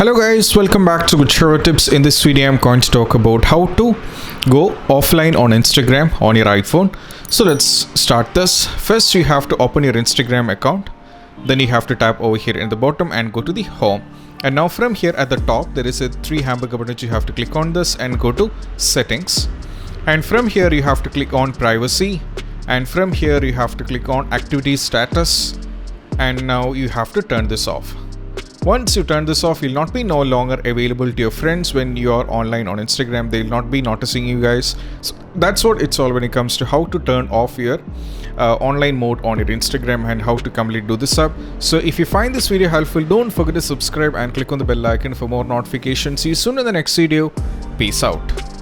Hello guys, welcome back to Good Tips. In this video I'm going to talk about how to go offline on Instagram on your iPhone. So let's start this. First you have to open your Instagram account. Then you have to tap over here in the bottom and go to the home. And now from here at the top there is a 3 hamburger buttons. You have to click on this and go to settings. And from here you have to click on privacy. And from here you have to click on activity status. And now you have to turn this off. Once you turn this off, you'll not be no longer available to your friends when you are online on Instagram. They'll not be noticing you guys. So that's what it's all when it comes to how to turn off your online mode on your Instagram and how to completely do this up. So if you find this video helpful, don't forget to subscribe and click on the bell icon for more notifications. See you soon in the next video. Peace out.